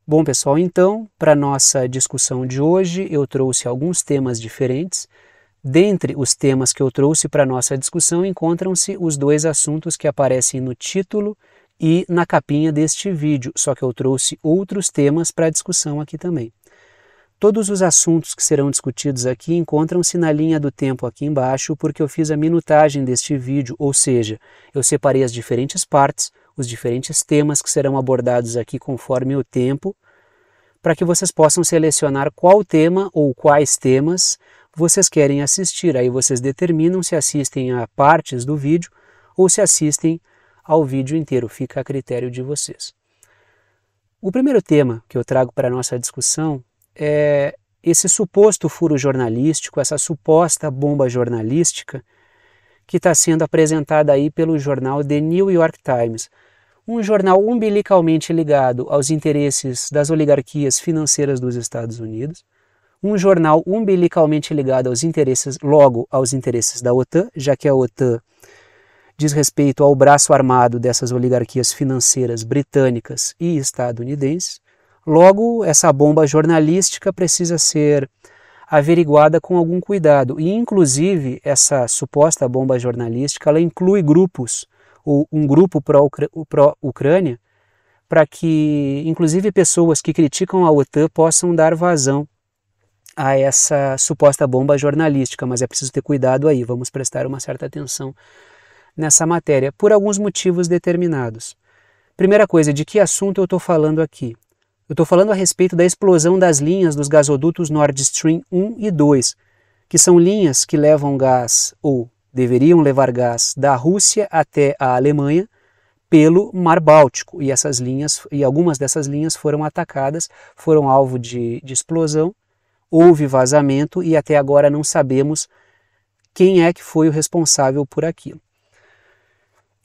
Bom, pessoal, então, para nossa discussão de hoje, eu trouxe alguns temas diferentes. Dentre os temas que eu trouxe para nossa discussão, encontram-se os dois assuntos que aparecem no título e na capinha deste vídeo, só que eu trouxe outros temas para discussão aqui também. Todos os assuntos que serão discutidos aqui encontram-se na linha do tempo aqui embaixo, porque eu fiz a minutagem deste vídeo, ou seja, eu separei as diferentes partes, os diferentes temas que serão abordados aqui conforme o tempo, para que vocês possam selecionar qual tema ou quais temas vocês querem assistir. Aí vocês determinam se assistem a partes do vídeo ou se assistem ao vídeo inteiro, fica a critério de vocês. O primeiro tema que eu trago para a nossa discussão é esse suposto furo jornalístico, essa suposta bomba jornalística que está sendo apresentada aí pelo jornal The New York Times, um jornal umbilicalmente ligado aos interesses das oligarquias financeiras dos Estados Unidos, um jornal umbilicalmente ligado aos interesses, logo aos interesses da OTAN, já que a OTAN diz respeito ao braço armado dessas oligarquias financeiras britânicas e estadunidenses. Logo, essa bomba jornalística precisa ser averiguada com algum cuidado. E, inclusive, essa suposta bomba jornalística, ela inclui grupos, ou um grupo pró-Ucrânia, para que, inclusive, pessoas que criticam a OTAN possam dar vazão a essa suposta bomba jornalística. Mas é preciso ter cuidado aí, vamos prestar uma certa atenção nessa matéria, por alguns motivos determinados. Primeira coisa, de que assunto eu estou falando aqui? Eu estou falando a respeito da explosão das linhas dos gasodutos Nord Stream 1 e 2, que são linhas que levam gás, ou deveriam levar gás, da Rússia até a Alemanha pelo Mar Báltico. E essas linhas, e algumas dessas linhas foram atacadas, foram alvo de explosão, houve vazamento e até agora não sabemos quem é que foi o responsável por aquilo.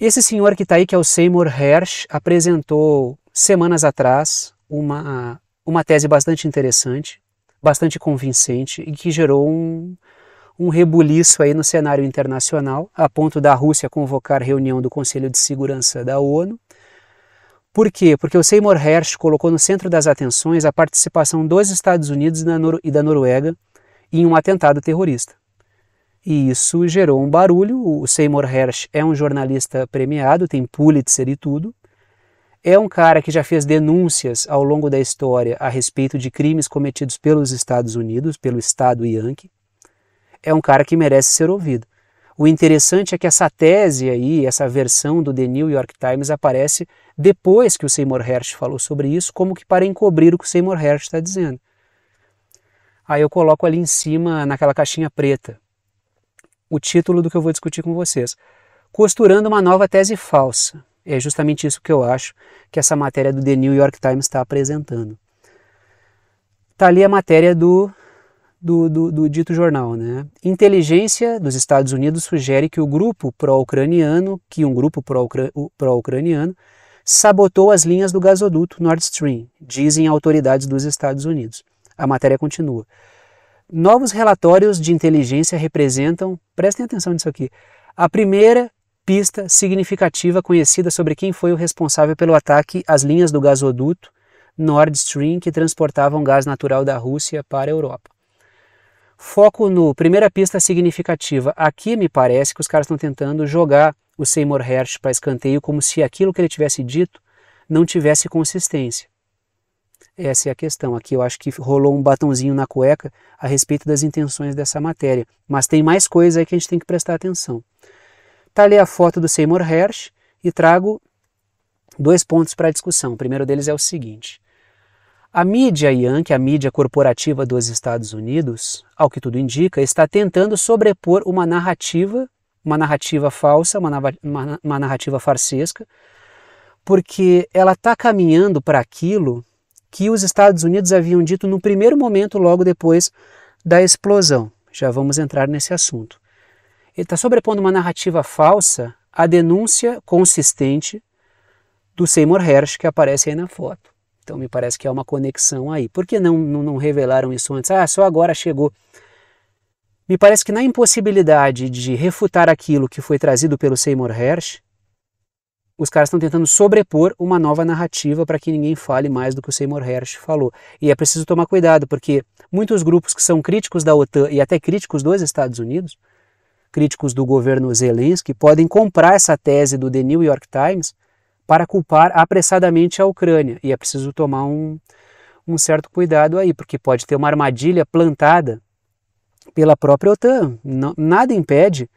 Esse senhor que está aí, que é o Seymour Hersh, apresentou semanas atrás uma tese bastante interessante, bastante convincente e que gerou um rebuliço aí no cenário internacional, a ponto da Rússia convocar reunião do Conselho de Segurança da ONU. Por quê? Porque o Seymour Hersh colocou no centro das atenções a participação dos Estados Unidos e da Noruega em um atentado terrorista. E isso gerou um barulho. O Seymour Hersh é um jornalista premiado, tem Pulitzer e tudo. É um cara que já fez denúncias ao longo da história a respeito de crimes cometidos pelos Estados Unidos, pelo Estado Yankee. É um cara que merece ser ouvido. O interessante é que essa tese aí, essa versão do The New York Times aparece depois que o Seymour Hersh falou sobre isso, como que para encobrir o que o Seymour Hersh está dizendo. Aí eu coloco ali em cima, naquela caixinha preta, o título do que eu vou discutir com vocês. Costurando uma nova tese falsa. É justamente isso que eu acho que essa matéria do The New York Times está apresentando. Está ali a matéria do dito jornal, né? Inteligência dos Estados Unidos sugere que um grupo pró-ucraniano sabotou as linhas do gasoduto Nord Stream, dizem autoridades dos Estados Unidos. A matéria continua. Novos relatórios de inteligência representam, prestem atenção nisso aqui, a primeira pista significativa conhecida sobre quem foi o responsável pelo ataque às linhas do gasoduto Nord Stream que transportavam gás natural da Rússia para a Europa. Foco no primeira pista significativa. Aqui me parece que os caras estão tentando jogar o Seymour Hersh para escanteio como se aquilo que ele tivesse dito não tivesse consistência. Essa é a questão. Aqui eu acho que rolou um batonzinho na cueca a respeito das intenções dessa matéria. Mas tem mais coisa aí que a gente tem que prestar atenção. Está ali a foto do Seymour Hersh e trago dois pontos para a discussão. O primeiro deles é o seguinte. A mídia Yankee, a mídia corporativa dos Estados Unidos, ao que tudo indica, está tentando sobrepor uma narrativa falsa, uma narrativa farsesca, porque ela está caminhando para aquilo que os Estados Unidos haviam dito no primeiro momento, logo depois da explosão. Já vamos entrar nesse assunto. Ele está sobrepondo uma narrativa falsa à denúncia consistente do Seymour Hersh que aparece aí na foto. Então me parece que há uma conexão aí. Por que não revelaram isso antes? Ah, só agora chegou. Me parece que na impossibilidade de refutar aquilo que foi trazido pelo Seymour Hersh, os caras estão tentando sobrepor uma nova narrativa para que ninguém fale mais do que o Seymour Hersh falou. E é preciso tomar cuidado, porque muitos grupos que são críticos da OTAN e até críticos dos Estados Unidos, críticos do governo Zelensky, podem comprar essa tese do The New York Times para culpar apressadamente a Ucrânia. E é preciso tomar um certo cuidado aí, porque pode ter uma armadilha plantada pela própria OTAN. Nada impede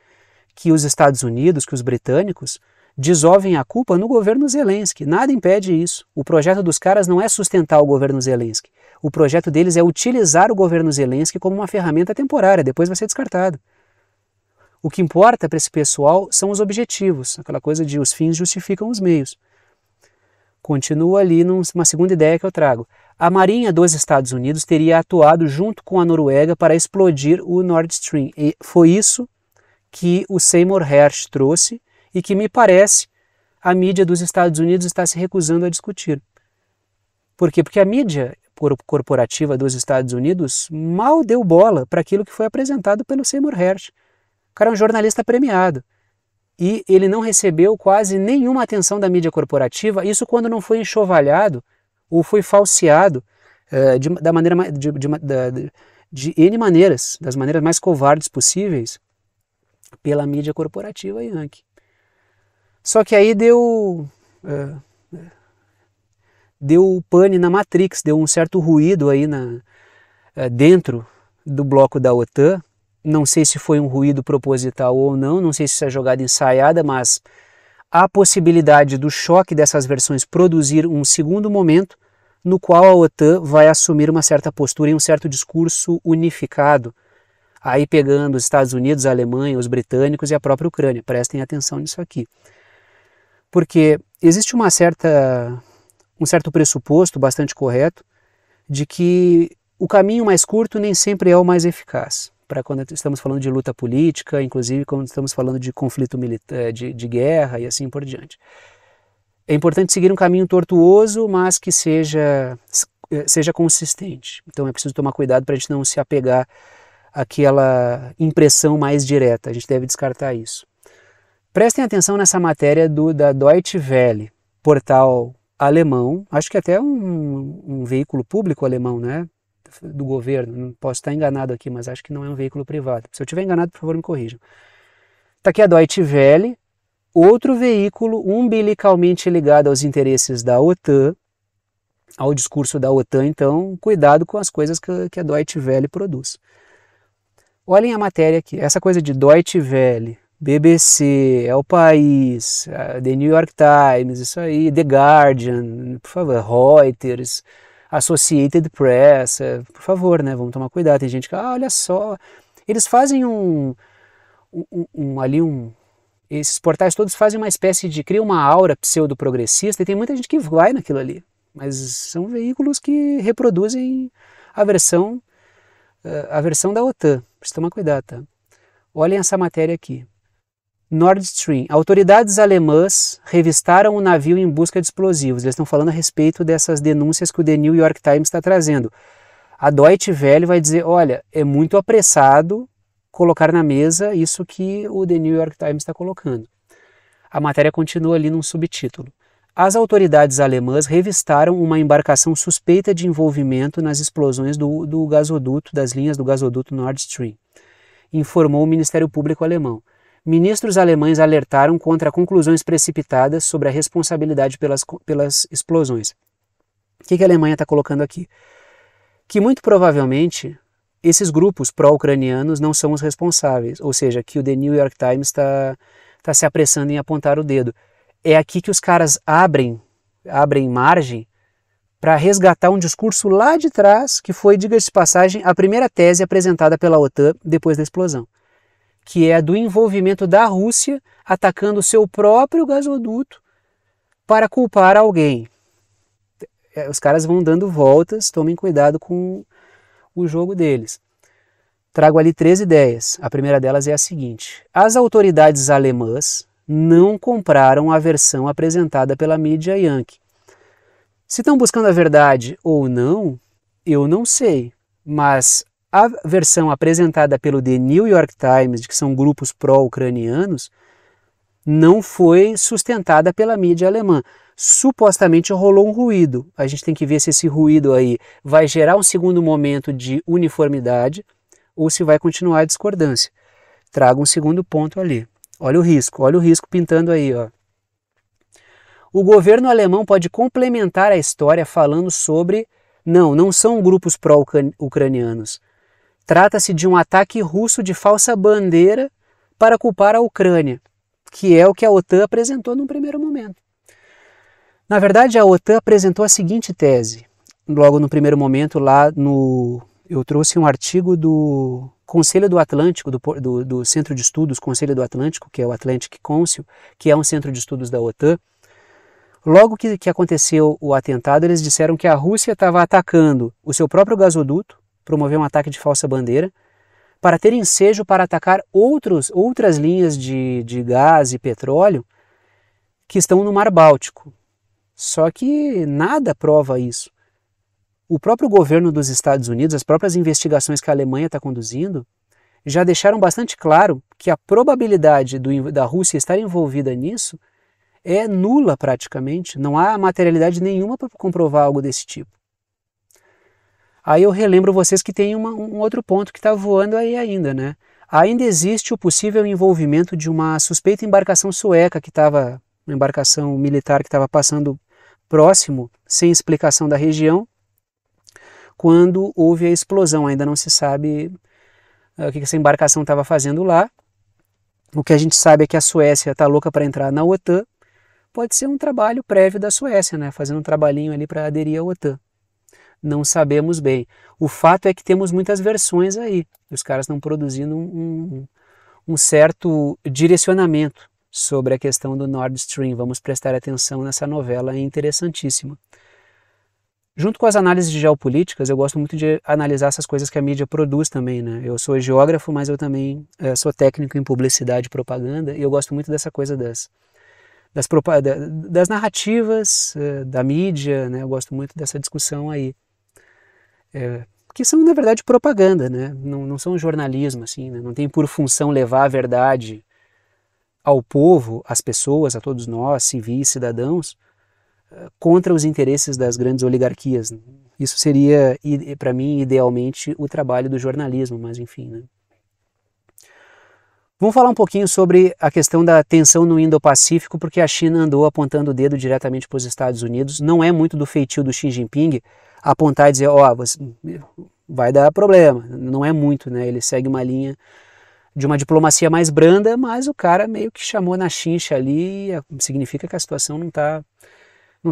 que os Estados Unidos, que os britânicos, desovem a culpa no governo Zelensky. Nada impede isso. O projeto dos caras não é sustentar o governo Zelensky. O projeto deles é utilizar o governo Zelensky como uma ferramenta temporária, depois vai ser descartado. O que importa para esse pessoal são os objetivos, aquela coisa de os fins justificam os meios. Continua ali numa segunda ideia que eu trago. A Marinha dos Estados Unidos teria atuado junto com a Noruega para explodir o Nord Stream. E foi isso que o Seymour Hersh trouxe e que, me parece, a mídia dos Estados Unidos está se recusando a discutir. Por quê? Porque a mídia corporativa dos Estados Unidos mal deu bola para aquilo que foi apresentado pelo Seymour Hersh. O cara é um jornalista premiado. E ele não recebeu quase nenhuma atenção da mídia corporativa, isso quando não foi enxovalhado ou foi falseado de N maneiras, das maneiras mais covardes possíveis, pela mídia corporativa Yankee. Só que aí deu pane na Matrix, deu um certo ruído aí dentro do bloco da OTAN. Não sei se foi um ruído proposital ou não sei se isso é jogada ensaiada, mas há possibilidade do choque dessas versões produzir um segundo momento no qual a OTAN vai assumir uma certa postura e um certo discurso unificado, aí pegando os Estados Unidos, a Alemanha, os britânicos e a própria Ucrânia. Prestem atenção nisso aqui. Porque existe um certo pressuposto bastante correto de que o caminho mais curto nem sempre é o mais eficaz. Para quando estamos falando de luta política, inclusive quando estamos falando de conflito militar, de guerra e assim por diante. É importante seguir um caminho tortuoso, mas que seja consistente. Então é preciso tomar cuidado para a gente não se apegar àquela impressão mais direta. A gente deve descartar isso. Prestem atenção nessa matéria da Deutsche Welle, portal alemão, acho que até um veículo público alemão, né? Do governo, não posso estar enganado aqui, mas acho que não é um veículo privado. Se eu estiver enganado, por favor, me corrijam. Está aqui a Deutsche Welle, outro veículo umbilicalmente ligado aos interesses da OTAN, ao discurso da OTAN, então cuidado com as coisas que a Deutsche Welle produz. Olhem a matéria aqui, essa coisa de Deutsche Welle, BBC, É o País, The New York Times, isso aí, The Guardian, por favor, Reuters, Associated Press, por favor, né, vamos tomar cuidado, tem gente que, olha só, eles fazem esses portais todos fazem uma espécie de, criam uma aura pseudo-progressista e tem muita gente que vai naquilo ali, mas são veículos que reproduzem a versão da OTAN, precisa tomar cuidado, tá? Olhem essa matéria aqui. Nord Stream. Autoridades alemãs revistaram o navio em busca de explosivos. Eles estão falando a respeito dessas denúncias que o The New York Times está trazendo. A Deutsche Welle vai dizer, olha, é muito apressado colocar na mesa isso que o The New York Times está colocando. A matéria continua ali num subtítulo. As autoridades alemãs revistaram uma embarcação suspeita de envolvimento nas explosões do gasoduto, das linhas do gasoduto Nord Stream, informou o Ministério Público alemão. Ministros alemães alertaram contra conclusões precipitadas sobre a responsabilidade pelas explosões. O que a Alemanha está colocando aqui? Que muito provavelmente esses grupos pró-ucranianos não são os responsáveis, ou seja, que o The New York Times está se apressando em apontar o dedo. É aqui que os caras abrem margem para resgatar um discurso lá de trás, que foi, diga-se de passagem, a primeira tese apresentada pela OTAN depois da explosão, que é a do envolvimento da Rússia atacando o seu próprio gasoduto para culpar alguém. Os caras vão dando voltas, tomem cuidado com o jogo deles. Trago ali 3 ideias. A primeira delas é a seguinte: as autoridades alemãs não compraram a versão apresentada pela mídia Yankee. Se estão buscando a verdade ou não, eu não sei, mas a versão apresentada pelo The New York Times, de que são grupos pró-ucranianos, não foi sustentada pela mídia alemã. Supostamente rolou um ruído. A gente tem que ver se esse ruído aí vai gerar um segundo momento de uniformidade ou se vai continuar a discordância. Traga um segundo ponto ali. Olha o risco pintando aí, ó. O governo alemão pode complementar a história falando sobre... Não são grupos pró-ucranianos. Trata-se de um ataque russo de falsa bandeira para culpar a Ucrânia, que é o que a OTAN apresentou num primeiro momento. Na verdade, a OTAN apresentou a seguinte tese. Logo no primeiro momento, eu trouxe um artigo do Conselho do Atlântico, do Centro de Estudos Conselho do Atlântico, que é o Atlantic Council, que é um centro de estudos da OTAN. Logo que aconteceu o atentado, eles disseram que a Rússia estava atacando o seu próprio gasoduto, promoveu um ataque de falsa bandeira, para ter ensejo para atacar outras linhas de gás e petróleo que estão no Mar Báltico. Só que nada prova isso. O próprio governo dos Estados Unidos, as próprias investigações que a Alemanha está conduzindo, já deixaram bastante claro que a probabilidade da Rússia estar envolvida nisso é nula praticamente, não há materialidade nenhuma para comprovar algo desse tipo. Aí eu relembro vocês que tem um outro ponto que está voando aí ainda, né? Ainda existe o possível envolvimento de uma suspeita embarcação sueca uma embarcação militar que estava passando próximo, sem explicação da região, quando houve a explosão. Ainda não se sabe o que essa embarcação estava fazendo lá. O que a gente sabe é que a Suécia está louca para entrar na OTAN. Pode ser um trabalho prévio da Suécia, né? Fazendo um trabalhinho ali para aderir à OTAN. Não sabemos bem. O fato é que temos muitas versões aí. Os caras estão produzindo um certo direcionamento sobre a questão do Nord Stream. Vamos prestar atenção nessa novela, é interessantíssima. Junto com as análises de geopolíticas, eu gosto muito de analisar essas coisas que a mídia produz também, né? Eu sou geógrafo, mas eu também sou técnico em publicidade e propaganda, e eu gosto muito dessa coisa das narrativas da mídia, né? Eu gosto muito dessa discussão aí, que são, na verdade, propaganda, né? Não são jornalismo, assim, né? Não tem por função levar a verdade ao povo, às pessoas, a todos nós, civis, cidadãos, contra os interesses das grandes oligarquias. Isso seria, para mim, idealmente, o trabalho do jornalismo, mas enfim, né? Vamos falar um pouquinho sobre a questão da tensão no Indo-Pacífico, porque a China andou apontando o dedo diretamente para os Estados Unidos. Não é muito do feitio do Xi Jinping apontar e dizer, vai dar problema. Não é muito, né? Ele segue uma linha de uma diplomacia mais branda, mas o cara meio que chamou na chincha ali, significa que a situação não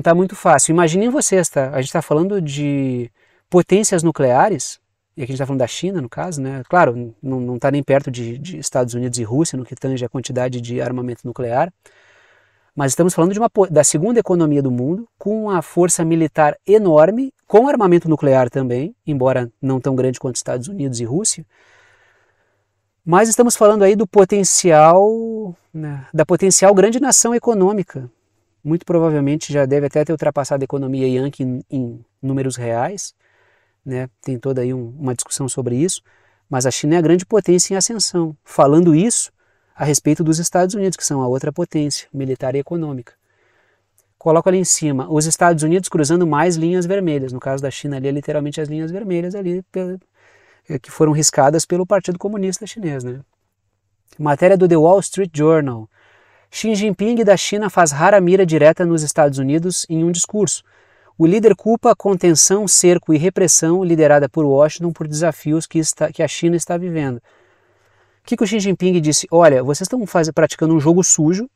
tá muito fácil. Imaginem vocês, tá? A gente está falando de potências nucleares, e aqui a gente está falando da China, no caso, né? Claro, não está nem perto de Estados Unidos e Rússia no que tange a quantidade de armamento nuclear, mas estamos falando da segunda economia do mundo, com uma força militar enorme, com armamento nuclear também, embora não tão grande quanto Estados Unidos e Rússia, mas estamos falando aí do potencial, né, da potencial grande nação econômica. Muito provavelmente já deve até ter ultrapassado a economia Yankee em números reais, né? Tem toda aí uma discussão sobre isso, mas a China é a grande potência em ascensão. Falando isso a respeito dos Estados Unidos, que são a outra potência militar e econômica. Coloco ali em cima os Estados Unidos cruzando mais linhas vermelhas. No caso da China ali é literalmente as linhas vermelhas ali que foram riscadas pelo Partido Comunista Chinês, né? Matéria do The Wall Street Journal. Xi Jinping da China faz rara mira direta nos Estados Unidos em um discurso. O líder culpa a contenção, cerco e repressão liderada por Washington por desafios que a China está vivendo. O que o Xi Jinping disse? Olha, vocês estão praticando um jogo sujo,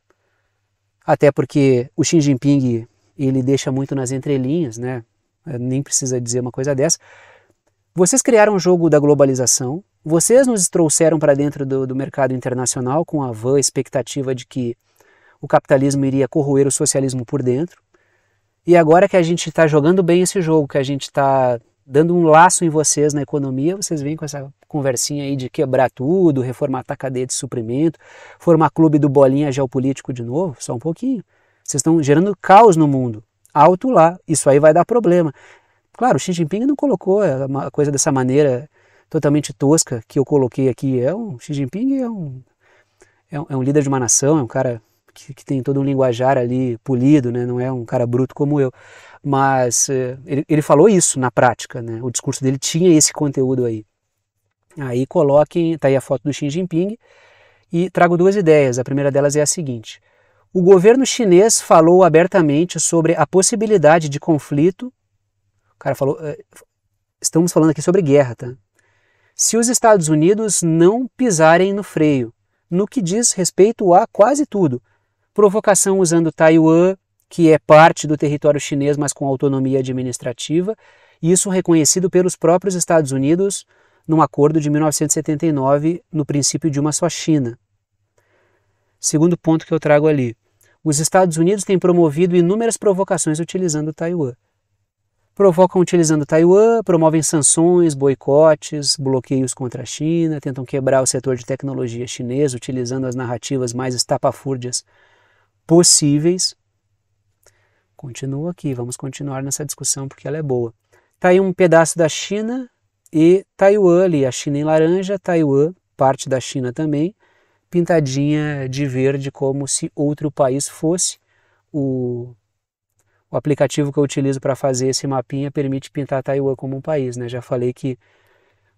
até porque o Xi Jinping ele deixa muito nas entrelinhas, né? Nem precisa dizer uma coisa dessa. Vocês criaram o jogo da globalização, vocês nos trouxeram para dentro do mercado internacional com a vã expectativa de que o capitalismo iria corroer o socialismo por dentro. E agora que a gente está jogando bem esse jogo, que a gente está dando um laço em vocês na economia, vocês vêm com essa conversinha aí de quebrar tudo, reformatar a cadeia de suprimento, formar clube do bolinha geopolítico de novo, só um pouquinho. Vocês estão gerando caos no mundo. Alto lá, isso aí vai dar problema. Claro, o Xi Jinping não colocou uma coisa dessa maneira totalmente tosca que eu coloquei aqui. Xi Jinping é um líder de uma nação, é um cara que tem todo um linguajar ali polido, né? Não é um cara bruto como eu. Mas ele falou isso na prática, né? O discurso dele tinha esse conteúdo aí. Aí coloquem, tá aí a foto do Xi Jinping, e trago duas ideias. A primeira delas é a seguinte: o governo chinês falou abertamente sobre a possibilidade de conflito. O cara falou, estamos falando aqui sobre guerra, tá? Se os Estados Unidos não pisarem no freio, no que diz respeito a quase tudo. Provocação usando Taiwan, que é parte do território chinês, mas com autonomia administrativa, isso reconhecido pelos próprios Estados Unidos num acordo de 1979, no princípio de uma só China. Segundo ponto que eu trago ali, os Estados Unidos têm promovido inúmeras provocações utilizando Taiwan. Provocam utilizando Taiwan, promovem sanções, boicotes, bloqueios contra a China, tentam quebrar o setor de tecnologia chinês utilizando as narrativas mais estapafúrdias possíveis. Continua aqui, vamos continuar nessa discussão porque ela é boa. Está aí um pedaço da China e Taiwan ali, a China em laranja, Taiwan, parte da China também, pintadinha de verde como se outro país fosse. O aplicativo que eu utilizo para fazer esse mapinha permite pintar Taiwan como um país, né? Já falei que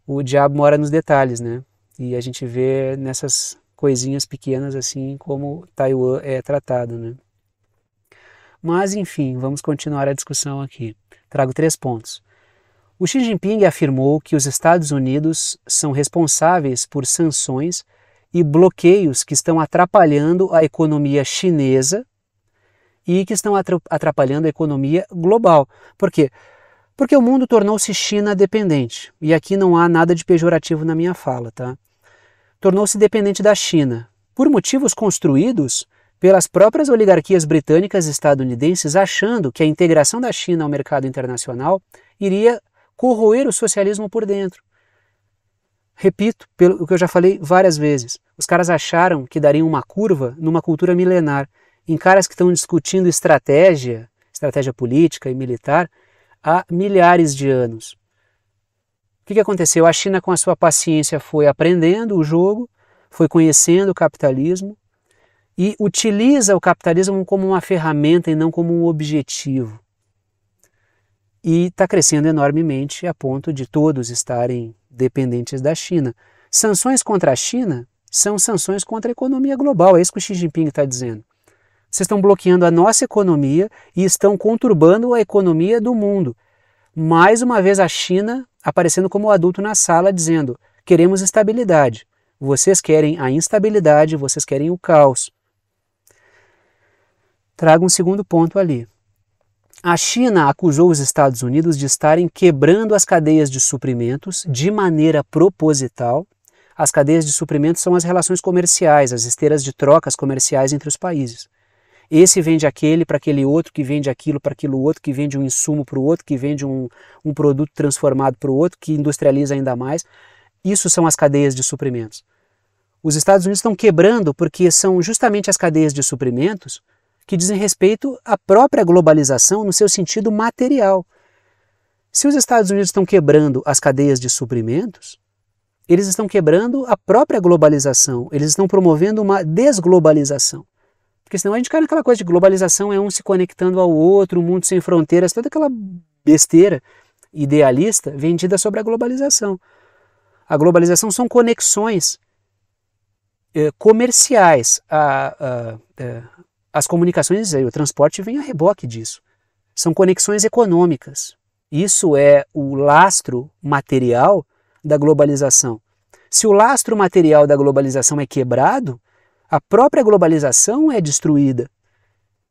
o diabo mora nos detalhes, né? E a gente vê nessas coisinhas pequenas assim como Taiwan é tratado, né? Mas enfim, vamos continuar a discussão aqui. Trago 3 pontos. O Xi Jinping afirmou que os Estados Unidos são responsáveis por sanções e bloqueios que estão atrapalhando a economia chinesa e que estão atrapalhando a economia global. Por quê? Porque o mundo tornou-se China dependente. E aqui não há nada de pejorativo na minha fala, tá? Tornou-se dependente da China, por motivos construídos pelas próprias oligarquias britânicas e estadunidenses, achando que a integração da China ao mercado internacional iria corroer o socialismo por dentro. Repito, pelo que eu já falei várias vezes, os caras acharam que dariam uma curva numa cultura milenar, em caras que estão discutindo estratégia política e militar, há milhares de anos. O que aconteceu? A China, com a sua paciência, foi aprendendo o jogo, foi conhecendo o capitalismo e utiliza o capitalismo como uma ferramenta e não como um objetivo. E está crescendo enormemente a ponto de todos estarem dependentes da China. Sanções contra a China são sanções contra a economia global, é isso que o Xi Jinping está dizendo. Vocês estão bloqueando a nossa economia e estão conturbando a economia do mundo. Mais uma vez a China aparecendo como adulto na sala dizendo: queremos estabilidade, vocês querem a instabilidade, vocês querem o caos. Trago um segundo ponto ali. A China acusou os Estados Unidos de estarem quebrando as cadeias de suprimentos de maneira proposital. As cadeias de suprimentos são as relações comerciais, as esteiras de trocas comerciais entre os países. Esse vende aquele para aquele outro, que vende aquilo para aquilo outro, que vende um insumo para o outro, que vende um produto transformado para o outro, que industrializa ainda mais. Isso são as cadeias de suprimentos. Os Estados Unidos estão quebrando porque são justamente as cadeias de suprimentos que dizem respeito à própria globalização no seu sentido material. Se os Estados Unidos estão quebrando as cadeias de suprimentos, eles estão quebrando a própria globalização, eles estão promovendo uma desglobalização. Porque senão a gente cai naquela coisa de globalização é um se conectando ao outro, um mundo sem fronteiras, toda aquela besteira idealista vendida sobre a globalização. A globalização são conexões comerciais. As comunicações, o transporte vem a reboque disso. São conexões econômicas. Isso é o lastro material da globalização. Se o lastro material da globalização é quebrado, a própria globalização é destruída.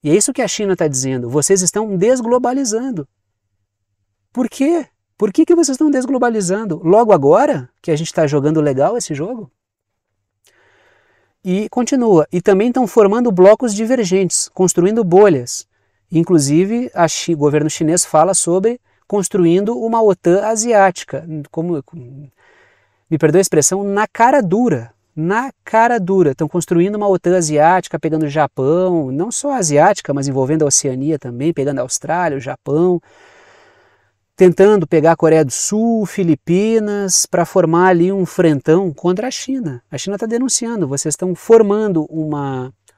E é isso que a China está dizendo. Vocês estão desglobalizando. Por quê? Por que vocês estão desglobalizando? Logo agora que a gente está jogando legal esse jogo? E continua. E também estão formando blocos divergentes, construindo bolhas. Inclusive, o governo chinês fala sobre construindo uma OTAN asiática. Me perdoe a expressão, na cara dura. Na cara dura. Estão construindo uma OTAN asiática, pegando o Japão, não só a asiática, mas envolvendo a Oceania também, pegando a Austrália, o Japão, tentando pegar a Coreia do Sul, Filipinas, para formar ali um frentão contra a China. A China está denunciando, vocês estão formando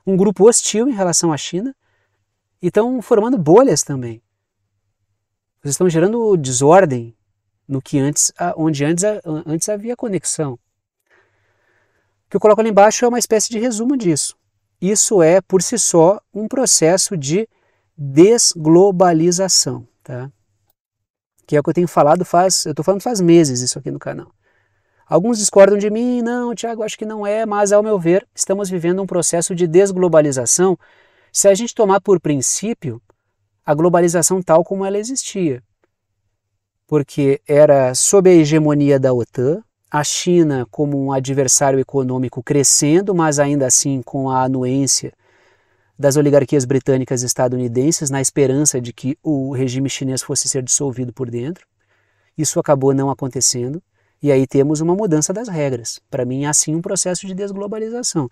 um grupo hostil em relação à China e estão formando bolhas também. Vocês estão gerando desordem no que onde antes havia conexão. O que eu coloco ali embaixo é uma espécie de resumo disso. Isso é, por si só, um processo de desglobalização, tá? Que é o que eu tenho falado eu estou falando faz meses isso aqui no canal. Alguns discordam de mim, não, Tiago, acho que não é, mas ao meu ver, estamos vivendo um processo de desglobalização se a gente tomar por princípio a globalização tal como ela existia. Porque era sob a hegemonia da OTAN, a China como um adversário econômico crescendo, mas ainda assim com a anuência das oligarquias britânicas e estadunidenses, na esperança de que o regime chinês fosse ser dissolvido por dentro. Isso acabou não acontecendo, e aí temos uma mudança das regras. Para mim, é assim um processo de desglobalização.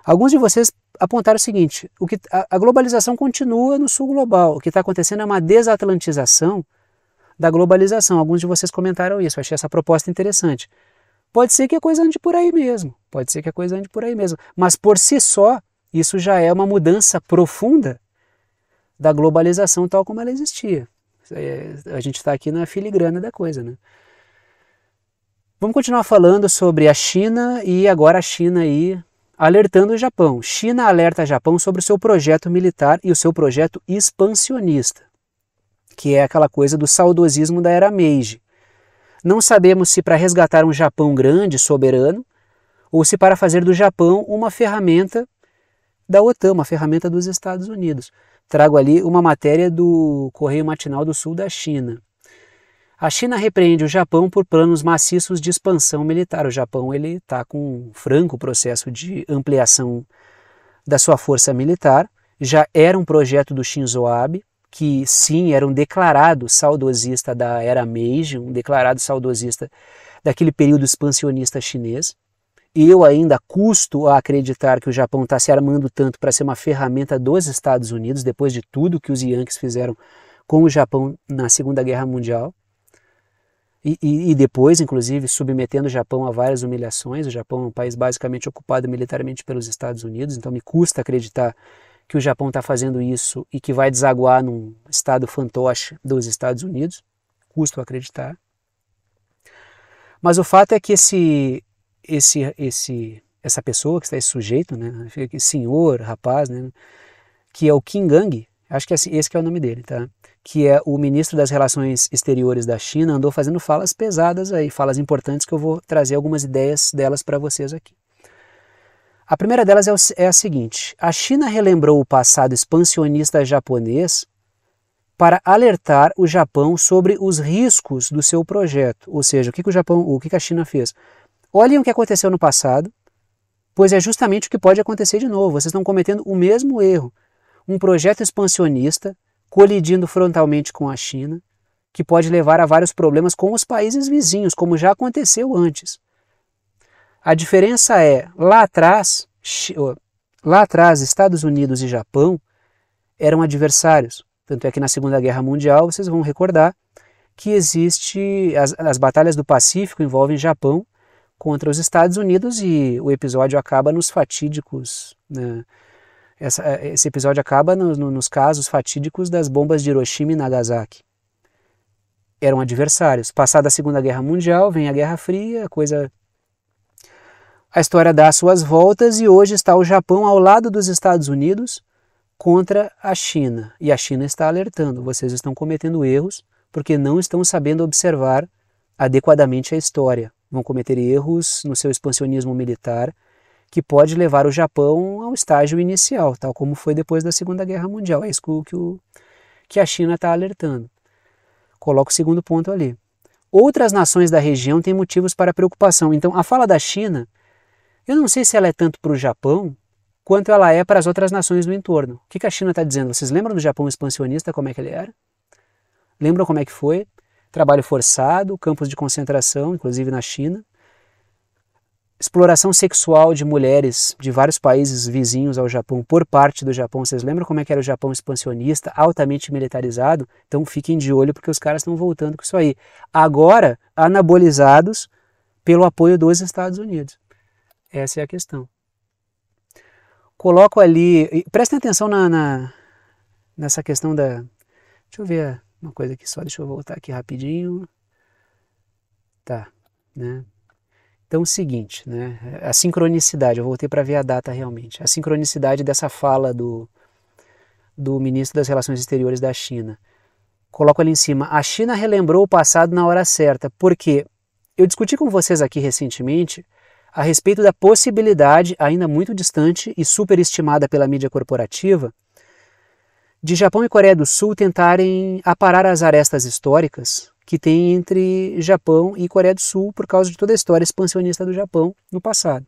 Alguns de vocês apontaram o seguinte, a globalização continua no sul global, o que está acontecendo é uma desatlantização da globalização. Alguns de vocês comentaram isso, eu achei essa proposta interessante. Pode ser que a coisa ande por aí mesmo, mas por si só, isso já é uma mudança profunda da globalização tal como ela existia. A gente está aqui na filigrana da coisa, né? Vamos continuar falando sobre a China e agora a China aí alertando o Japão. China alerta o Japão sobre o seu projeto militar e o seu projeto expansionista, que é aquela coisa do saudosismo da era Meiji. Não sabemos se para resgatar um Japão grande, soberano, ou se para fazer do Japão uma ferramenta da OTAN, uma ferramenta dos Estados Unidos. Trago ali uma matéria do Correio Matinal do Sul da China. A China repreende o Japão por planos maciços de expansão militar. O Japão está com um franco processo de ampliação da sua força militar. Já era um projeto do Shinzo Abe, que sim, era um declarado saudosista da era Meiji, um declarado saudosista daquele período expansionista chinês. Eu ainda custo a acreditar que o Japão está se armando tanto para ser uma ferramenta dos Estados Unidos, depois de tudo que os Yankees fizeram com o Japão na Segunda Guerra Mundial. E depois, inclusive, submetendo o Japão a várias humilhações. O Japão é um país basicamente ocupado militarmente pelos Estados Unidos, então me custa acreditar que o Japão está fazendo isso e que vai desaguar num estado fantoche dos Estados Unidos. Custo acreditar. Mas o fato é que essa pessoa que está, esse sujeito, né, esse senhor, rapaz, né, que é o Qin Gang, acho que esse que é o nome dele, tá? Que é o ministro das Relações Exteriores da China, andou fazendo falas pesadas aí, falas importantes que eu vou trazer algumas ideias delas para vocês aqui. A primeira delas é a seguinte: a China relembrou o passado expansionista japonês para alertar o Japão sobre os riscos do seu projeto. Ou seja, o que a China fez? Olhem o que aconteceu no passado, pois é justamente o que pode acontecer de novo. Vocês estão cometendo o mesmo erro. Um projeto expansionista colidindo frontalmente com a China, que pode levar a vários problemas com os países vizinhos, como já aconteceu antes. A diferença é, lá atrás, Estados Unidos e Japão eram adversários. Tanto é que na Segunda Guerra Mundial, vocês vão recordar que as batalhas do Pacífico envolvem Japão contra os Estados Unidos e o episódio acaba nos fatídicos, né? Esse episódio acaba nos casos fatídicos das bombas de Hiroshima e Nagasaki. Eram adversários. Passada a Segunda Guerra Mundial, vem a Guerra Fria, a história dá as suas voltas e hoje está o Japão ao lado dos Estados Unidos contra a China. E a China está alertando, vocês estão cometendo erros porque não estão sabendo observar adequadamente a história. Vão cometer erros no seu expansionismo militar, que pode levar o Japão ao estágio inicial, tal como foi depois da Segunda Guerra Mundial. É isso que a China está alertando. Coloco o segundo ponto ali. Outras nações da região têm motivos para preocupação. Então, a fala da China, eu não sei se ela é tanto para o Japão, quanto ela é para as outras nações do entorno. O que a China está dizendo? Vocês lembram do Japão expansionista, como é que ele era? Lembram como é que foi? Trabalho forçado, campos de concentração, inclusive na China. Exploração sexual de mulheres de vários países vizinhos ao Japão por parte do Japão. Vocês lembram como é que era o Japão expansionista, altamente militarizado? Então fiquem de olho porque os caras estão voltando com isso aí. Agora, anabolizados pelo apoio dos Estados Unidos. Essa é a questão. coloco ali, prestem atenção nessa questão da... Deixa eu ver uma coisa aqui só, deixa eu voltar aqui rapidinho. Tá, né? Então o seguinte, né? A sincronicidade, eu voltei para ver a data realmente. A sincronicidade dessa fala do ministro das Relações Exteriores da China. Coloco ali em cima, a China relembrou o passado na hora certa, porque eu discuti com vocês aqui recentemente a respeito da possibilidade, ainda muito distante e superestimada pela mídia corporativa, de Japão e Coreia do Sul tentarem aparar as arestas históricas que tem entre Japão e Coreia do Sul por causa de toda a história expansionista do Japão no passado.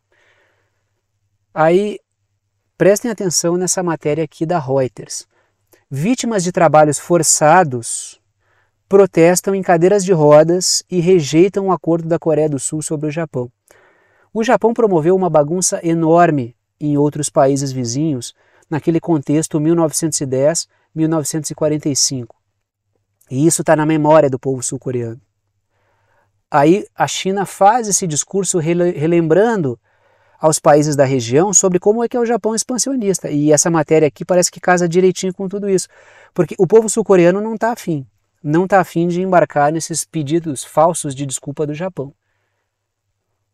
Aí, prestem atenção nessa matéria aqui da Reuters. Vítimas de trabalhos forçados protestam em cadeiras de rodas e rejeitam o acordo da Coreia do Sul sobre o Japão. O Japão promoveu uma bagunça enorme em outros países vizinhos, naquele contexto 1910-1945. E isso está na memória do povo sul-coreano. Aí a China faz esse discurso relembrando aos países da região sobre como é que é o Japão expansionista. E essa matéria aqui parece que casa direitinho com tudo isso. Porque o povo sul-coreano não está afim. Não está afim de embarcar nesses pedidos falsos de desculpa do Japão.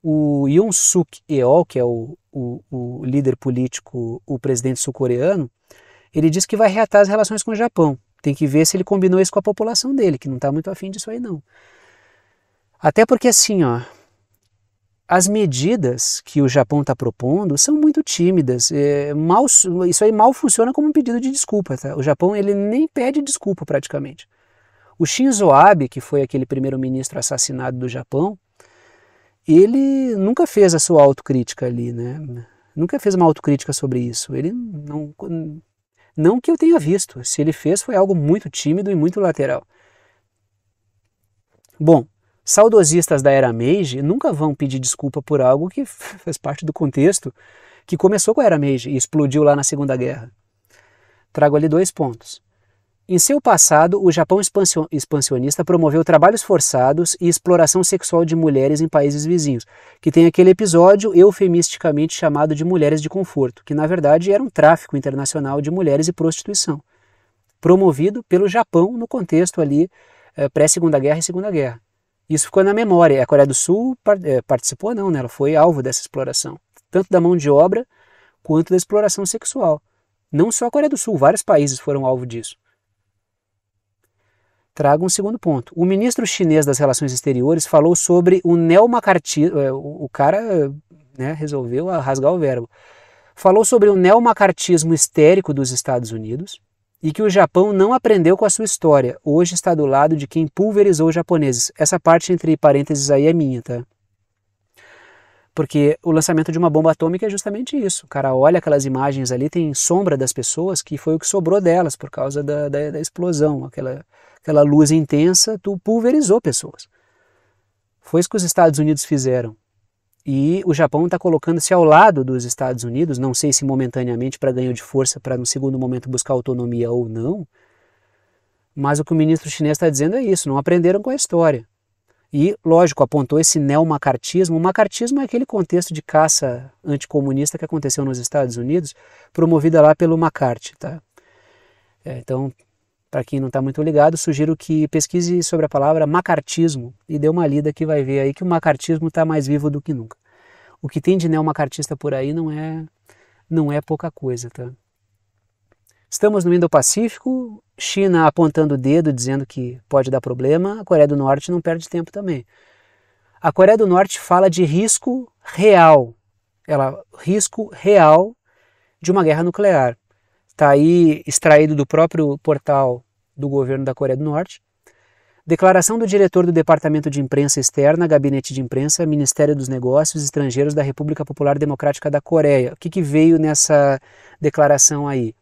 O Yoon Suk Yeol, que é o líder político, o presidente sul-coreano, ele diz que vai reatar as relações com o Japão. Tem que ver se ele combinou isso com a população dele, que não está muito afim disso aí não. Até porque assim, ó, as medidas que o Japão está propondo são muito tímidas. Isso aí mal funciona como um pedido de desculpa. Tá? O Japão ele nem pede desculpa praticamente. O Shinzo Abe, que foi aquele primeiro-ministro assassinado do Japão, ele nunca fez a sua autocrítica ali, né? Nunca fez uma autocrítica sobre isso. Ele não que eu tenha visto. Se ele fez, foi algo muito tímido e muito lateral. Bom, saudosistas da era Meiji nunca vão pedir desculpa por algo que fez parte do contexto que começou com a era Meiji e explodiu lá na Segunda Guerra. Trago ali 2 pontos. Em seu passado, o Japão expansionista promoveu trabalhos forçados e exploração sexual de mulheres em países vizinhos, que tem aquele episódio eufemisticamente chamado de mulheres de conforto, que na verdade era um tráfico internacional de mulheres e prostituição, promovido pelo Japão no contexto ali pré-Segunda Guerra e Segunda Guerra. Isso ficou na memória. A Coreia do Sul participou não, né? Ela foi alvo dessa exploração, tanto da mão de obra quanto da exploração sexual. Não só a Coreia do Sul, vários países foram alvo disso. Trago um segundo ponto. O ministro chinês das Relações Exteriores falou sobre o neomacartismo. O cara, né, resolveu rasgar o verbo. Falou sobre o neomacartismo histérico dos Estados Unidos e que o Japão não aprendeu com a sua história. Hoje está do lado de quem pulverizou os japoneses. Essa parte entre parênteses aí é minha, tá? Porque o lançamento de uma bomba atômica é justamente isso. O cara olha aquelas imagens ali, tem sombra das pessoas, que foi o que sobrou delas por causa da explosão. Aquela luz intensa, pulverizou pessoas. Foi isso que os Estados Unidos fizeram. E o Japão está colocando-se ao lado dos Estados Unidos, não sei se momentaneamente para ganho de força, para no segundo momento buscar autonomia ou não, mas o que o ministro chinês está dizendo é isso, não aprenderam com a história. E, lógico, apontou esse neomacartismo. O macartismo é aquele contexto de caça anticomunista que aconteceu nos Estados Unidos, promovida lá pelo McCarthy. Tá? Então, para quem não está muito ligado, sugiro que pesquise sobre a palavra macartismo e dê uma lida que vai ver aí que o macartismo está mais vivo do que nunca. O que tem de neomacartista por aí não é pouca coisa. Tá? Estamos no Indo-Pacífico, China apontando o dedo, dizendo que pode dar problema, a Coreia do Norte não perde tempo também. A Coreia do Norte fala de risco real, risco real de uma guerra nuclear. Está aí extraído do próprio portal do governo da Coreia do Norte. Declaração do diretor do Departamento de Imprensa Externa, Gabinete de Imprensa, Ministério dos Negócios Estrangeiros da República Popular Democrática da Coreia. O que veio nessa declaração aí?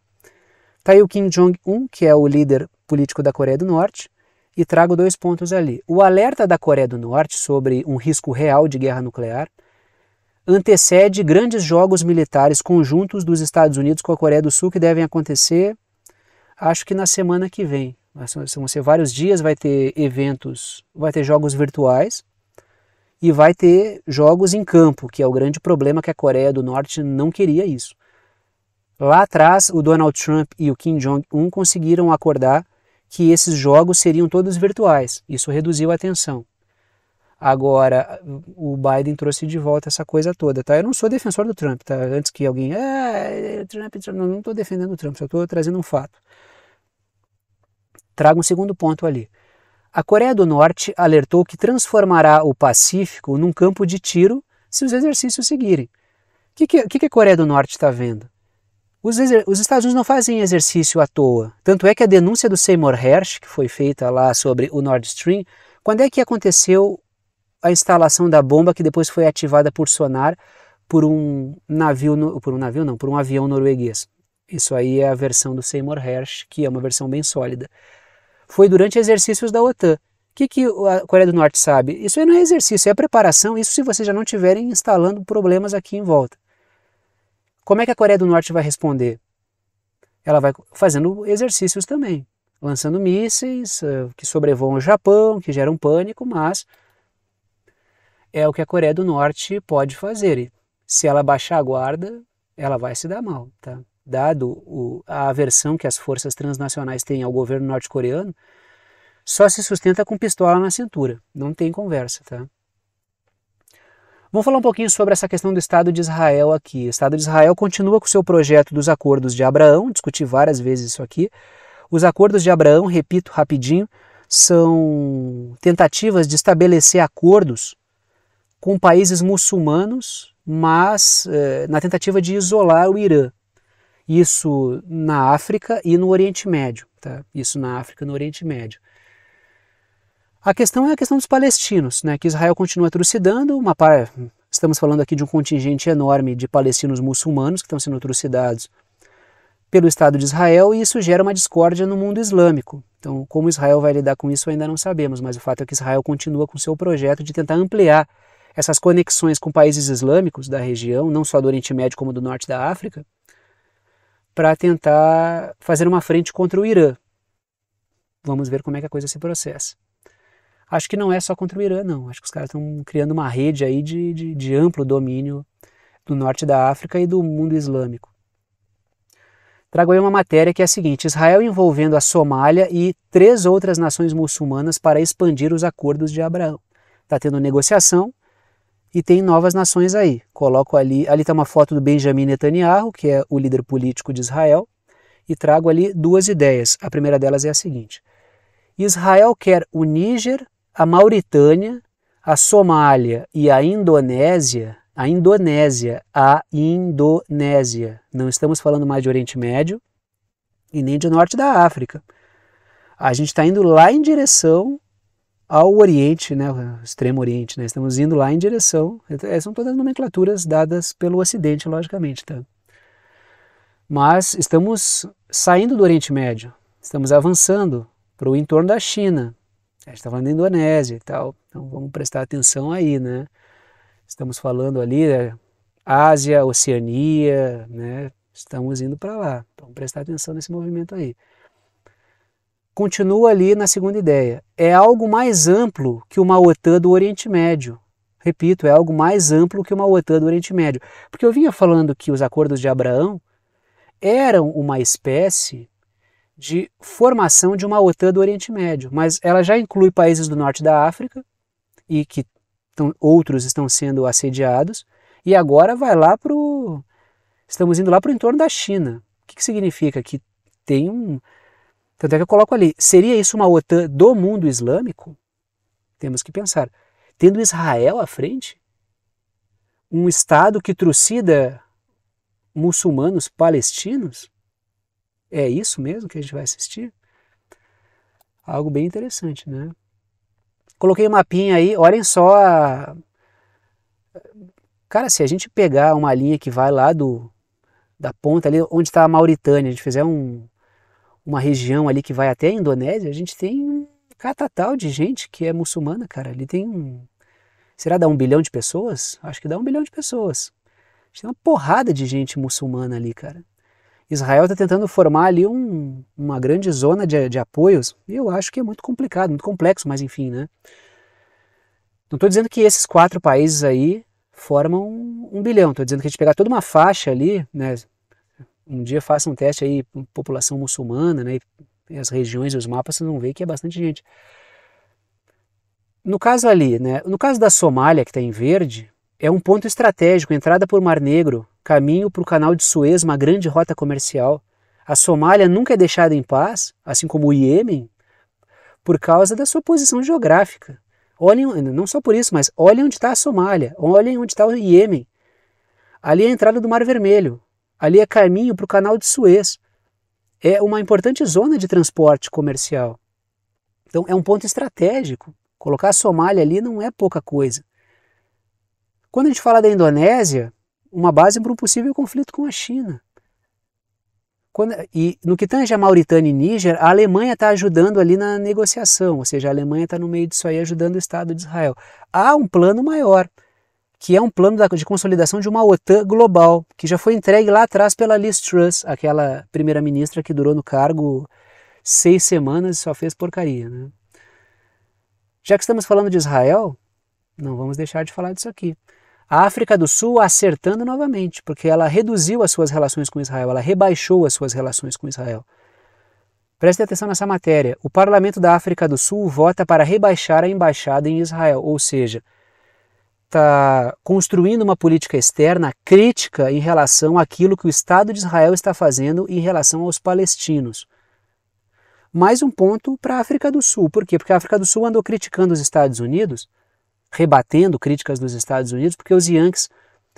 Está aí o Kim Jong-un, que é o líder político da Coreia do Norte, e trago 2 pontos ali. O alerta da Coreia do Norte sobre um risco real de guerra nuclear antecede grandes jogos militares conjuntos dos Estados Unidos com a Coreia do Sul que devem acontecer, acho que na semana que vem. Vão ser vários dias, vai ter eventos, vai ter jogos virtuais e vai ter jogos em campo, que é o grande problema que a Coreia do Norte não queria isso. Lá atrás, o Donald Trump e o Kim Jong-un conseguiram acordar que esses jogos seriam todos virtuais. Isso reduziu a tensão. Agora, o Biden trouxe de volta essa coisa toda, tá? Eu não sou defensor do Trump, tá? Antes que alguém... Trump, não estou defendendo o Trump, só estou trazendo um fato. Trago um segundo ponto ali. A Coreia do Norte alertou que transformará o Pacífico num campo de tiro se os exercícios seguirem. O que a Coreia do Norte está vendo? Os Estados Unidos não fazem exercício à toa. Tanto é que a denúncia do Seymour Hersh, que foi feita lá sobre o Nord Stream, quando é que aconteceu a instalação da bomba que depois foi ativada por sonar por um avião norueguês? Isso aí é a versão do Seymour Hersh, que é uma versão bem sólida. Foi durante exercícios da OTAN. O que a Coreia do Norte sabe? Isso aí não é exercício, é preparação, isso se vocês já não estiverem instalando problemas aqui em volta. Como é que a Coreia do Norte vai responder? Ela vai fazendo exercícios também, lançando mísseis que sobrevoam o Japão, que geram pânico, mas é o que a Coreia do Norte pode fazer. E se ela baixar a guarda, ela vai se dar mal, tá? Dado a aversão que as forças transnacionais têm ao governo norte-coreano, só se sustenta com pistola na cintura, não tem conversa, tá? Vamos falar um pouquinho sobre essa questão do Estado de Israel aqui. O Estado de Israel continua com o seu projeto dos Acordos de Abraão, discuti várias vezes isso aqui. Os Acordos de Abraão, repito rapidinho, são tentativas de estabelecer acordos com países muçulmanos, mas na tentativa de isolar o Irã. Isso na África e no Oriente Médio, tá? Isso na África e no Oriente Médio. A questão é a questão dos palestinos, né, que Israel continua trucidando, estamos falando aqui de um contingente enorme de palestinos muçulmanos que estão sendo trucidados pelo Estado de Israel, e isso gera uma discórdia no mundo islâmico. Então, como Israel vai lidar com isso ainda não sabemos, mas o fato é que Israel continua com seu projeto de tentar ampliar essas conexões com países islâmicos da região, não só do Oriente Médio como do Norte da África, para tentar fazer uma frente contra o Irã. Vamos ver como é que a coisa se processa. Acho que não é só contra o Irã, não. Acho que os caras estão criando uma rede aí de amplo domínio do norte da África e do mundo islâmico. Trago aí uma matéria que é a seguinte: Israel envolvendo a Somália e 3 outras nações muçulmanas para expandir os acordos de Abraão. Está tendo negociação e tem novas nações aí. Coloco ali está uma foto do Benjamin Netanyahu, que é o líder político de Israel, e trago ali 2 ideias. A primeira delas é a seguinte: Israel quer o Níger, a Mauritânia, a Somália e a Indonésia, não estamos falando mais de Oriente Médio e nem de Norte da África. A gente está indo lá em direção ao Oriente, né, o Extremo Oriente, né? Estamos indo lá em direção, são todas nomenclaturas dadas pelo Ocidente, logicamente, tá? Mas estamos saindo do Oriente Médio, estamos avançando para o entorno da China. A gente está falando da Indonésia e tal, então vamos prestar atenção aí, né? Estamos falando ali, Ásia, Oceania, né? Estamos indo para lá, vamos prestar atenção nesse movimento aí. Continua ali na segunda ideia, é algo mais amplo que uma OTAN do Oriente Médio. Repito, é algo mais amplo que uma OTAN do Oriente Médio. Porque eu vinha falando que os acordos de Abraão eram uma espécie de formação de uma OTAN do Oriente Médio, mas ela já inclui países do norte da África e que outros estão sendo assediados, e agora vai lá estamos indo lá para o entorno da China. O que significa? Que tem tanto é que eu coloco ali, seria isso uma OTAN do mundo islâmico? Temos que pensar, tendo Israel à frente, um Estado que trucida muçulmanos palestinos, é isso mesmo que a gente vai assistir? Algo bem interessante, né? Coloquei um mapinha aí, olhem só Cara, se a gente pegar uma linha que vai lá da ponta ali, onde está a Mauritânia, a gente fizer uma região ali que vai até a Indonésia, a gente tem um catatal de gente que é muçulmana, cara. Ali tem será dá 1 bilhão de pessoas? Acho que dá 1 bilhão de pessoas. A gente tem uma porrada de gente muçulmana ali, cara. Israel está tentando formar ali uma grande zona de apoios, e eu acho que é muito complicado, muito complexo, mas enfim, né? Não estou dizendo que esses 4 países aí formam 1 bilhão, estou dizendo que a gente pegar toda uma faixa ali, né? Um dia faça um teste aí, população muçulmana, né, e as regiões e os mapas, vocês vão ver que é bastante gente. No caso ali, né, no caso da Somália, que está em verde, é um ponto estratégico, entrada por Mar Negro, caminho para o Canal de Suez, uma grande rota comercial. A Somália nunca é deixada em paz, assim como o Iêmen, por causa da sua posição geográfica. Olhem, não só por isso, mas olhem onde está a Somália, olhem onde está o Iêmen. Ali é a entrada do Mar Vermelho, ali é caminho para o Canal de Suez. É uma importante zona de transporte comercial. Então é um ponto estratégico. Colocar a Somália ali não é pouca coisa. Quando a gente fala da Indonésia, uma base para um possível conflito com a China. E no que tange a Mauritânia e Níger, a Alemanha está ajudando ali na negociação, ou seja, a Alemanha está no meio disso aí ajudando o Estado de Israel. Há um plano maior, que é um plano de consolidação de uma OTAN global, que já foi entregue lá atrás pela Liz Truss, aquela primeira-ministra que durou no cargo 6 semanas e só fez porcaria, né? Já que estamos falando de Israel, não vamos deixar de falar disso aqui. A África do Sul acertando novamente, porque ela reduziu as suas relações com Israel, ela rebaixou as suas relações com Israel. Prestem atenção nessa matéria. O Parlamento da África do Sul vota para rebaixar a embaixada em Israel, ou seja, está construindo uma política externa crítica em relação àquilo que o Estado de Israel está fazendo em relação aos palestinos. Mais um ponto para a África do Sul. Por quê? Porque a África do Sul andou criticando os Estados Unidos, rebatendo críticas dos Estados Unidos, porque os Yankees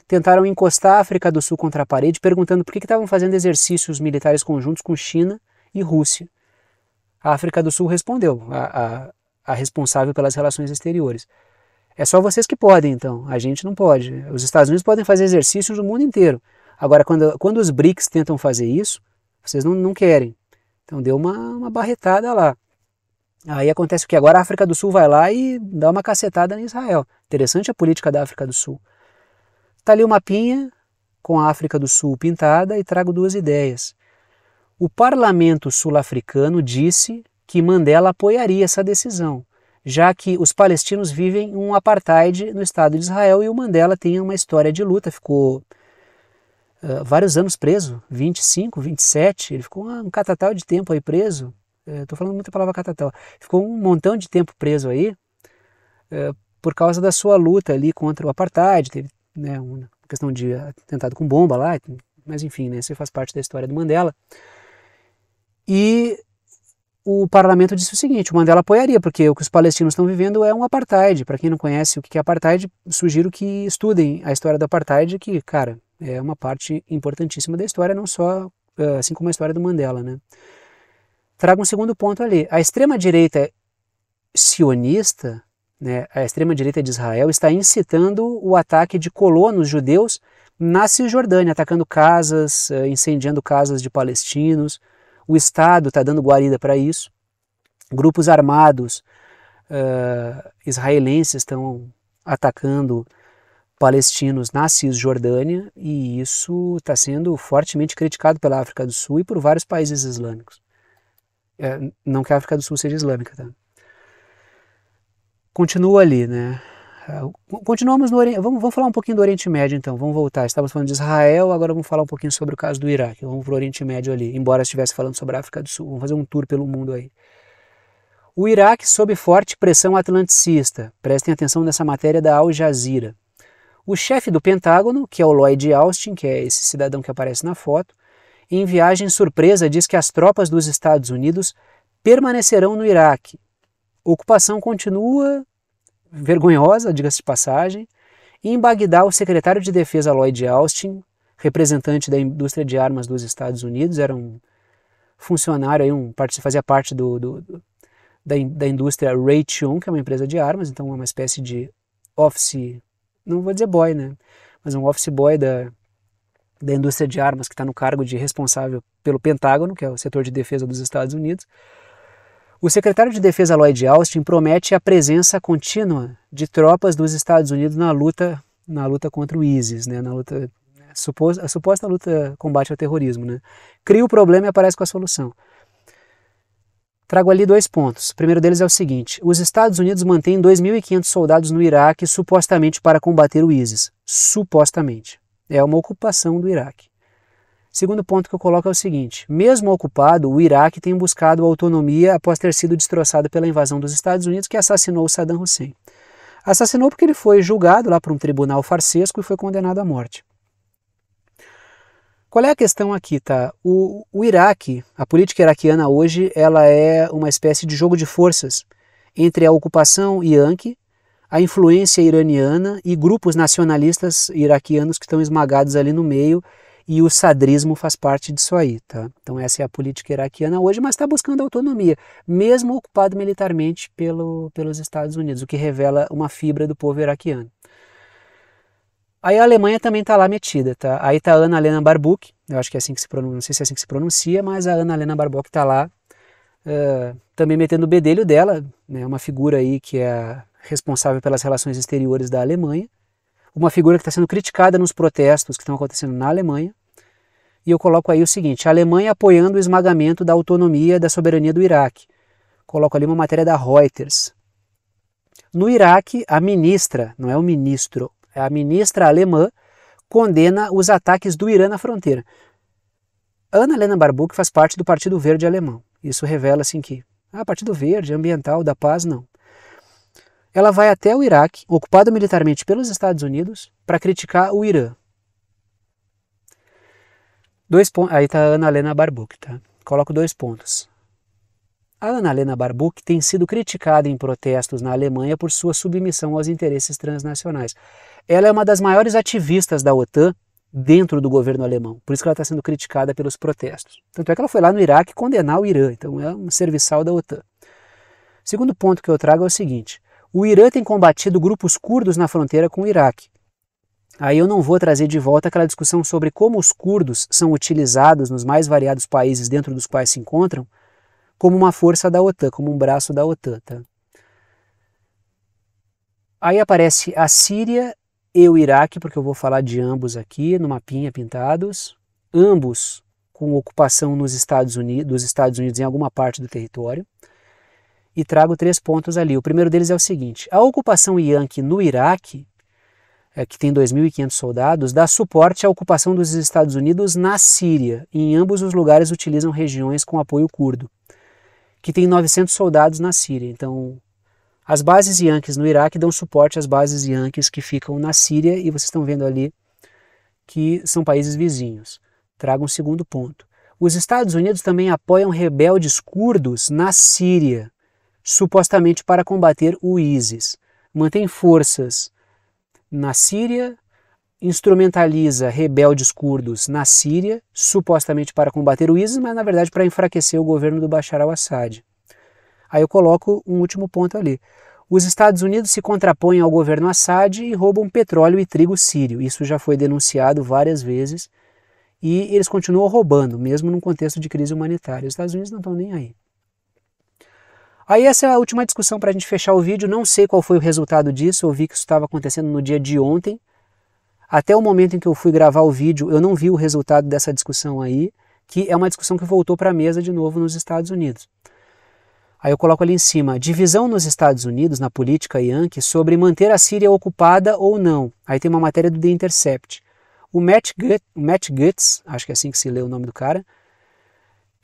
tentaram encostar a África do Sul contra a parede, perguntando por que estavam fazendo exercícios militares conjuntos com China e Rússia. A África do Sul respondeu, a responsável pelas relações exteriores. É só vocês que podem, então. A gente não pode. Os Estados Unidos podem fazer exercícios no mundo inteiro. Agora, quando os BRICS tentam fazer isso, vocês não querem. Então deu uma barretada lá. Aí acontece o que agora a África do Sul vai lá e dá uma cacetada em Israel. Interessante a política da África do Sul. Está ali o mapinha com a África do Sul pintada e trago 2 ideias. O parlamento sul-africano disse que Mandela apoiaria essa decisão, já que os palestinos vivem um apartheid no Estado de Israel e o Mandela tem uma história de luta, ficou vários anos preso, 25, 27, ele ficou um catatal de tempo aí preso. Estou falando muita palavra catatal. Ficou um montão de tempo preso aí por causa da sua luta ali contra o apartheid. Teve, né, uma questão de atentado com bomba lá, mas enfim, né, isso faz parte da história do Mandela. E o parlamento disse o seguinte, o Mandela apoiaria, porque o que os palestinos estão vivendo é um apartheid. Para quem não conhece o que é apartheid, sugiro que estudem a história do apartheid, que, cara, é uma parte importantíssima da história, não só assim como a história do Mandela, né? Trago um segundo ponto ali. A extrema-direita sionista, né, a extrema-direita de Israel, está incitando o ataque de colonos judeus na Cisjordânia, atacando casas, incendiando casas de palestinos. O Estado está dando guarida para isso. Grupos armados israelenses estão atacando palestinos na Cisjordânia e isso está sendo fortemente criticado pela África do Sul e por vários países islâmicos. Não que a África do Sul seja islâmica, tá? Continua ali, né? Continuamos no Oriente. Vamos falar um pouquinho do Oriente Médio, então. Vamos voltar. Estávamos falando de Israel, agora vamos falar um pouquinho sobre o caso do Iraque. Vamos para o Oriente Médio ali, embora estivesse falando sobre a África do Sul. Vamos fazer um tour pelo mundo aí. O Iraque sob forte pressão atlanticista. Prestem atenção nessa matéria da Al Jazeera. O chefe do Pentágono, que é o Lloyd Austin, que é esse cidadão que aparece na foto, em viagem surpresa diz que as tropas dos Estados Unidos permanecerão no Iraque. A ocupação continua vergonhosa, diga-se de passagem. Em Bagdá, o secretário de Defesa Lloyd Austin, representante da indústria de armas dos Estados Unidos, era um funcionário, fazia parte da indústria Raytheon, que é uma empresa de armas, então é uma espécie de office, não vou dizer boy, né? Mas um office boy da indústria de armas que está no cargo de responsável pelo Pentágono, que é o setor de defesa dos Estados Unidos. O secretário de Defesa Lloyd Austin promete a presença contínua de tropas dos Estados Unidos na luta contra o ISIS, né? A suposta luta combate ao terrorismo, né? Cria o problema e aparece com a solução. Trago ali 2 pontos. O primeiro deles é o seguinte: os Estados Unidos mantêm 2.500 soldados no Iraque supostamente para combater o ISIS. Supostamente. É uma ocupação do Iraque. Segundo ponto que eu coloco é o seguinte: mesmo ocupado, o Iraque tem buscado autonomia após ter sido destroçado pela invasão dos Estados Unidos, que assassinou Saddam Hussein. Assassinou porque ele foi julgado lá por um tribunal farsesco e foi condenado à morte. Qual é a questão aqui, tá? O Iraque, a política iraquiana hoje, ela é uma espécie de jogo de forças entre a ocupação Yankee, a influência iraniana e grupos nacionalistas iraquianos que estão esmagados ali no meio, e o sadrismo faz parte disso aí, tá? Então essa é a política iraquiana hoje, mas está buscando autonomia, mesmo ocupado militarmente pelos Estados Unidos, o que revela uma fibra do povo iraquiano. Aí a Alemanha também está lá metida, tá? Aí está a Annalena Baerbock, eu acho que é assim que se pronuncia, não sei se é assim que se pronuncia, mas a Annalena Baerbock está lá, também metendo o bedelho dela, né? Uma figura aí que é responsável pelas relações exteriores da Alemanha, uma figura que está sendo criticada nos protestos que estão acontecendo na Alemanha. E eu coloco aí o seguinte: a Alemanha apoiando o esmagamento da autonomia e da soberania do Iraque. Coloco ali uma matéria da Reuters. No Iraque, a ministra, não é o ministro, é a ministra alemã, condena os ataques do Irã na fronteira. Annalena Baerbock faz parte do Partido Verde alemão. Isso revela assim que, Partido Verde, ambiental, da paz, não. Ela vai até o Iraque, ocupado militarmente pelos Estados Unidos, para criticar o Irã. Aí está a Annalena Baerbock, tá? Coloco 2 pontos. A Annalena Baerbock tem sido criticada em protestos na Alemanha por sua submissão aos interesses transnacionais. Ela é uma das maiores ativistas da OTAN dentro do governo alemão, por isso que ela está sendo criticada pelos protestos. Tanto é que ela foi lá no Iraque condenar o Irã, então é um serviçal da OTAN. Segundo ponto que eu trago é o seguinte: o Irã tem combatido grupos curdos na fronteira com o Iraque. Aí eu não vou trazer de volta aquela discussão sobre como os curdos são utilizados nos mais variados países dentro dos quais se encontram como uma força da OTAN, como um braço da OTAN. Tá? Aí aparece a Síria e o Iraque, porque eu vou falar de ambos aqui, no mapinha pintados, ambos com ocupação dos Estados Unidos em alguma parte do território. E trago 3 pontos ali. O primeiro deles é o seguinte: a ocupação Yankee no Iraque, que tem 2.500 soldados, dá suporte à ocupação dos Estados Unidos na Síria. E em ambos os lugares utilizam regiões com apoio curdo, que tem 900 soldados na Síria. Então, as bases Yankees no Iraque dão suporte às bases Yankees que ficam na Síria, e vocês estão vendo ali que são países vizinhos. Trago um segundo ponto. Os Estados Unidos também apoiam rebeldes curdos na Síria, supostamente para combater o ISIS. Mantém forças na Síria, instrumentaliza rebeldes curdos na Síria, supostamente para combater o ISIS, mas na verdade para enfraquecer o governo do Bashar al-Assad. Aí eu coloco um último ponto ali. Os Estados Unidos se contrapõem ao governo Assad e roubam petróleo e trigo sírio. Isso já foi denunciado várias vezes e eles continuam roubando, mesmo num contexto de crise humanitária. Os Estados Unidos não estão nem aí. Aí essa é a última discussão para a gente fechar o vídeo. Não sei qual foi o resultado disso, eu vi que isso estava acontecendo no dia de ontem. Até o momento em que eu fui gravar o vídeo, eu não vi o resultado dessa discussão aí, que é uma discussão que voltou para a mesa de novo nos Estados Unidos. Aí eu coloco ali em cima: divisão nos Estados Unidos, na política Yankee, sobre manter a Síria ocupada ou não. Aí tem uma matéria do The Intercept. O Matt Gaetz, acho que é assim que se lê o nome do cara,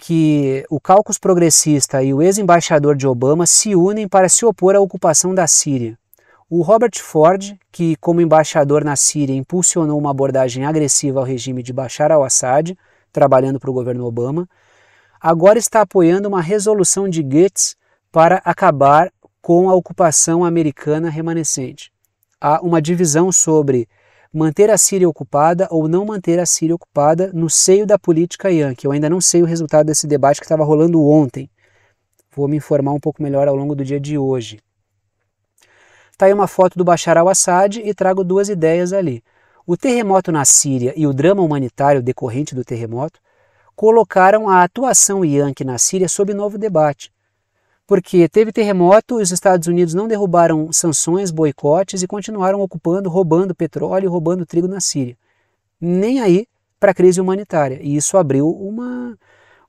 que o caucus progressista e o ex-embaixador de Obama se unem para se opor à ocupação da Síria. O Robert Ford, que como embaixador na Síria impulsionou uma abordagem agressiva ao regime de Bashar al-Assad, trabalhando para o governo Obama, agora está apoiando uma resolução de Gaetz para acabar com a ocupação americana remanescente. Há uma divisão sobre manter a Síria ocupada ou não manter a Síria ocupada no seio da política Yankee. Eu ainda não sei o resultado desse debate que estava rolando ontem. Vou me informar um pouco melhor ao longo do dia de hoje. Está aí uma foto do Bashar al-Assad e trago 2 ideias ali. O terremoto na Síria e o drama humanitário decorrente do terremoto colocaram a atuação Yankee na Síria sob novo debate. Porque teve terremoto, os Estados Unidos não derrubaram sanções, boicotes e continuaram ocupando, roubando petróleo e roubando trigo na Síria. Nem aí para a crise humanitária. E isso abriu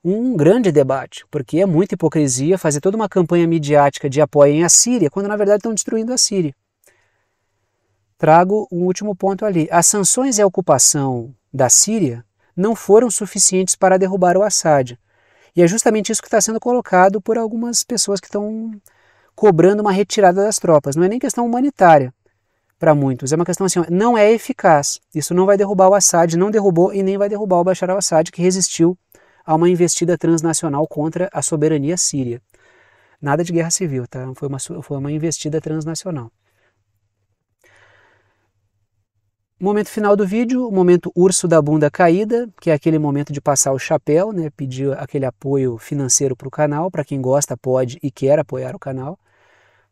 um grande debate, porque é muita hipocrisia fazer toda uma campanha midiática de apoio à Síria, quando na verdade estão destruindo a Síria. Trago um último ponto ali. As sanções e a ocupação da Síria não foram suficientes para derrubar o Assad. E é justamente isso que está sendo colocado por algumas pessoas que estão cobrando uma retirada das tropas. Não é nem questão humanitária para muitos, é uma questão assim, não é eficaz. Isso não vai derrubar o Assad, não derrubou e nem vai derrubar o Bashar al-Assad, que resistiu a uma investida transnacional contra a soberania síria. Nada de guerra civil, tá? Foi uma investida transnacional. Momento final do vídeo, o momento urso da bunda caída, que é aquele momento de passar o chapéu, né? Pedir aquele apoio financeiro para o canal. Para quem gosta, pode e quer apoiar o canal.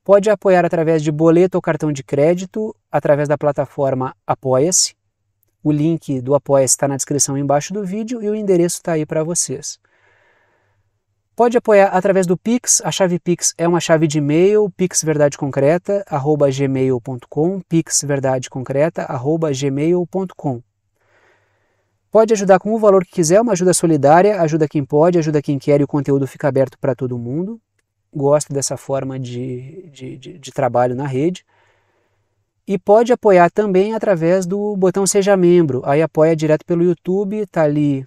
Pode apoiar através de boleto ou cartão de crédito, através da plataforma Apoia-se. O link do Apoia-se está na descrição embaixo do vídeo e o endereço está aí para vocês. Pode apoiar através do Pix, a chave Pix é uma chave de e-mail, pixverdadeconcreta@gmail.com, pixverdadeconcreta@gmail.com. Pode ajudar com o valor que quiser, uma ajuda solidária, ajuda quem pode, ajuda quem quer e o conteúdo fica aberto para todo mundo. Gosto dessa forma de trabalho na rede. E pode apoiar também através do botão Seja Membro, aí apoia direto pelo YouTube, tá ali...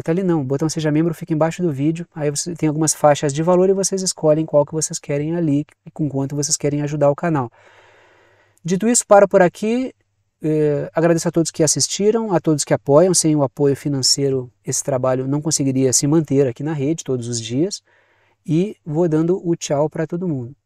Tá ali não, o botão Seja Membro fica embaixo do vídeo, aí você tem algumas faixas de valor e vocês escolhem qual que vocês querem ali e com quanto vocês querem ajudar o canal. Dito isso, paro por aqui, agradeço a todos que assistiram, a todos que apoiam. Sem o apoio financeiro esse trabalho não conseguiria se manter aqui na rede todos os dias, e vou dando o tchau para todo mundo.